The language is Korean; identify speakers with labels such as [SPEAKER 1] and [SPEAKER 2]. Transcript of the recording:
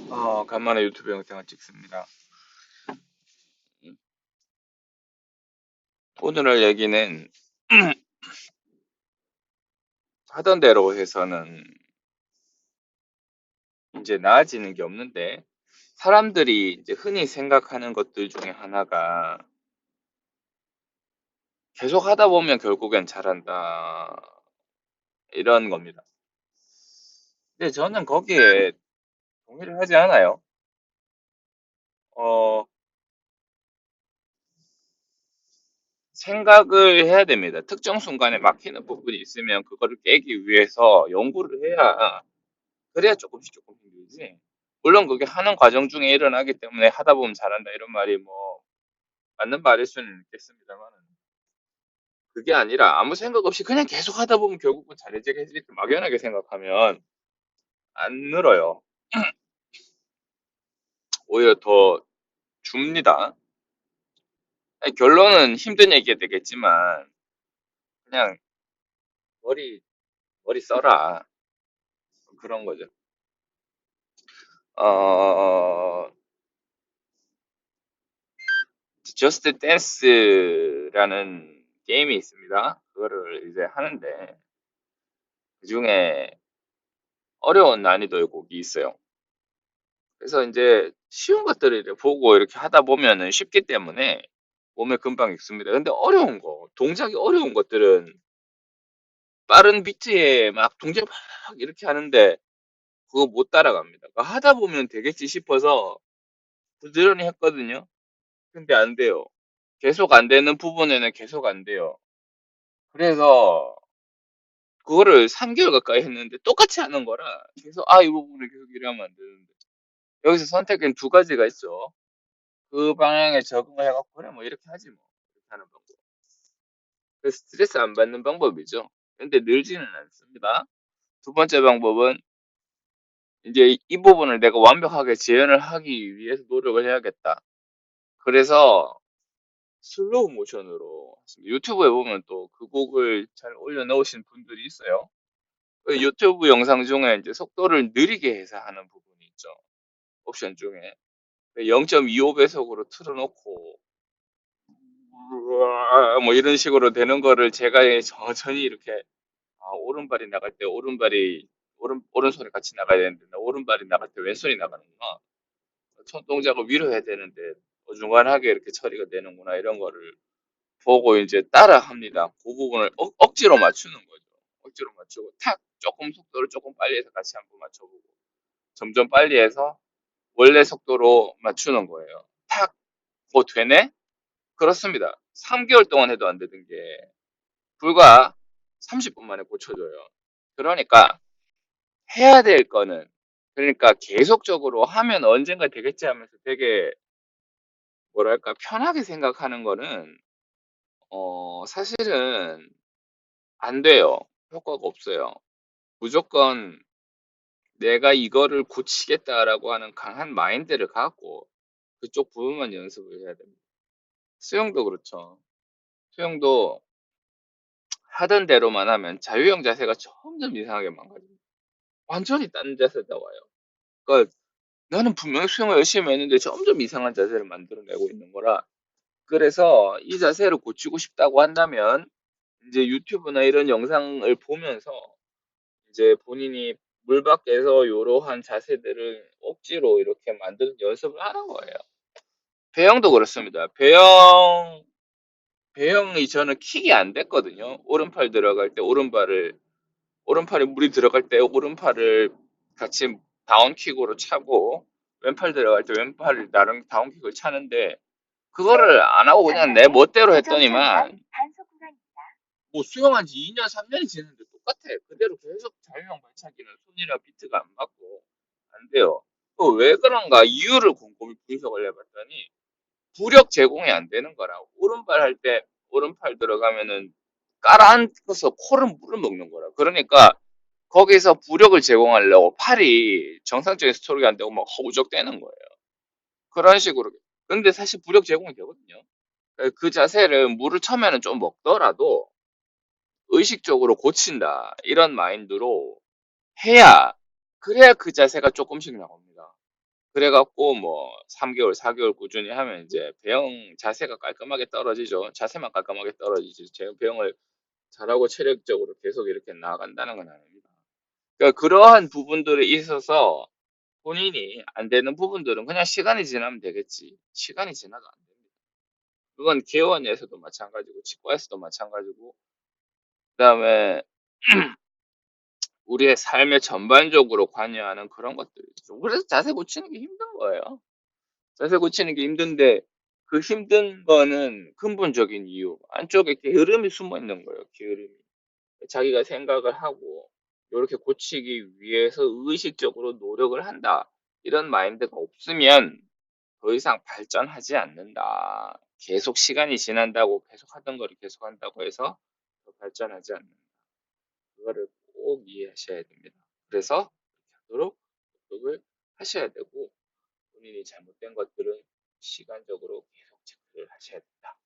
[SPEAKER 1] 간만에 유튜브 영상을 찍습니다. 오늘 할 얘기는 하던 대로 해서는 이제 나아지는 게 없는데, 사람들이 이제 흔히 생각하는 것들 중에 하나가 계속 하다 보면 결국엔 잘한다, 이런 겁니다. 근데 저는 거기에 동의를 하지 않아요. 어, 생각을 해야 됩니다. 특정 순간에 막히는 부분이 있으면 그거를 깨기 위해서 연구를 해야, 그래야 조금씩 조금씩 늘지. 물론 그게 하는 과정 중에 일어나기 때문에 하다 보면 잘한다 이런 말이 뭐 맞는 말일 수는 있겠습니다만, 그게 아니라 아무 생각 없이 그냥 계속 하다 보면 결국은 잘해지겠지 이렇게 막연하게 생각하면 안 늘어요. 오히려 더 줍니다. 아니, 결론은 힘든 얘기가 되겠지만 그냥 머리 머리 써라, 그런 거죠. 어, 저스트 댄스라는 게임이 있습니다. 그거를 이제 하는데 그중에 어려운 난이도의 곡이 있어요. 그래서 이제 쉬운 것들을 이렇게 보고 이렇게 하다 보면은 쉽기 때문에 몸에 금방 익습니다. 근데 어려운 거, 동작이 어려운 것들은 빠른 비트에 막 동작 막 이렇게 하는데 그거 못 따라갑니다. 그거 하다 보면 되겠지 싶어서 부지런히 했거든요. 근데 안 돼요. 계속 안 되는 부분에는 계속 안 돼요. 그래서 그거를 3개월 가까이 했는데 똑같이 하는 거라 계속 이 부분을 계속 이러면 안 되는데, 여기서 선택은 두 가지가 있죠. 그 방향에 적응을 해갖고 그래 뭐 이렇게 하지 뭐, 이렇게 하는 방법. 그 스트레스 안 받는 방법이죠. 근데 늘지는 않습니다. 두 번째 방법은 이제 이 부분을 내가 완벽하게 재현을 하기 위해서 노력을 해야겠다. 그래서 슬로우 모션으로 유튜브에 보면 또 그 곡을 잘 올려놓으신 분들이 있어요. 그 유튜브 영상 중에 이제 속도를 느리게 해서 하는 부분이 있죠. 옵션 중에 0.25배속으로 틀어놓고 뭐 이런 식으로 되는 거를 제가 천천히 이렇게, 오른발이 나갈 때 오른손이 같이 나가야 되는데 나 오른발이 나갈 때 왼손이 나가는구나. 손 동작을 위로 해야 되는데 어중간하게 이렇게 처리가 되는구나, 이런 거를 보고 이제 따라 합니다. 그 부분을 억지로 맞추는 거죠. 억지로 맞추고 탁 조금 속도를 조금 빨리 해서 같이 한번 맞춰보고 점점 빨리 해서 원래 속도로 맞추는 거예요. 탁, 되네? 그렇습니다. 3개월 동안 해도 안 되던 게 불과 30분 만에 고쳐져요. 그러니까 해야 될 거는, 그러니까 계속적으로 하면 언젠가 되겠지 하면서 되게 뭐랄까 편하게 생각하는 거는 사실은 안 돼요. 효과가 없어요. 무조건 내가 이거를 고치겠다라고 하는 강한 마인드를 갖고 그쪽 부분만 연습을 해야 됩니다. 수영도 그렇죠. 수영도 하던 대로만 하면 자유형 자세가 점점 이상하게 망가집니다. 완전히 딴 자세 나와요. 그러니까 나는 분명히 수영을 열심히 했는데 점점 이상한 자세를 만들어내고 있는 거라. 그래서 이 자세를 고치고 싶다고 한다면 이제 유튜브나 이런 영상을 보면서 이제 본인이 물 밖에서 이러한 자세들을 억지로 이렇게 만드는 연습을 하는 거예요. 배영도 그렇습니다. 배영이 저는 킥이 안 됐거든요. 오른팔 들어갈 때 오른팔에 물이 들어갈 때 오른팔을 같이 다운킥으로 차고 왼팔 들어갈 때 왼팔을 나름 다운킥을 차는데 그거를 안 하고 그냥 내 멋대로 했더니만 뭐 수영한 지 2년, 3년이 지났는데 똑같아. 그대로 계속 자유형 발차기는 손이랑 비트가 안 맞고 안 돼요. 왜 그런가 이유를 곰곰이 분석을 해봤더니 부력 제공이 안 되는 거라. 오른발 할 때 오른팔 들어가면은 깔아앉아서 코를 물을 먹는 거라. 그러니까 거기서 부력을 제공하려고 팔이 정상적인 스트로크가 안 되고 막 허우적대는 거예요. 그런 식으로. 근데 사실 부력 제공이 되거든요. 그 자세를 물을 처음에는 좀 먹더라도 의식적으로 고친다, 이런 마인드로 해야, 그래야 그 자세가 조금씩 나옵니다. 그래갖고 뭐 3개월, 4개월 꾸준히 하면 이제 배영 자세가 깔끔하게 떨어지죠. 자세만 깔끔하게 떨어지지. 제가 배영을 잘하고 체력적으로 계속 이렇게 나아간다는 건 아닙니다. 그러니까 그러한 부분들에 있어서 본인이 안 되는 부분들은 그냥 시간이 지나면 되겠지. 시간이 지나도 안 됩니다. 그건 개원에서도 마찬가지고 치과에서도 마찬가지고 그다음에 우리의 삶에 전반적으로 관여하는 그런 것들이죠. 그래서 자세 고치는 게 힘든 거예요. 자세 고치는 게 힘든데 그 힘든 거는 근본적인 이유 안쪽에 게으름이 숨어 있는 거예요. 게으름이 자기가 생각을 하고 이렇게 고치기 위해서 의식적으로 노력을 한다 이런 마인드가 없으면 더 이상 발전하지 않는다. 계속 시간이 지난다고 계속 하던 거를 계속 한다고 해서 더 발전하지 않는다. 그거를 꼭 이해하셔야 됩니다. 그래서 하도록 노력을 하셔야 되고 본인이 잘못된 것들은 시간적으로 계속 체크를 하셔야 된다.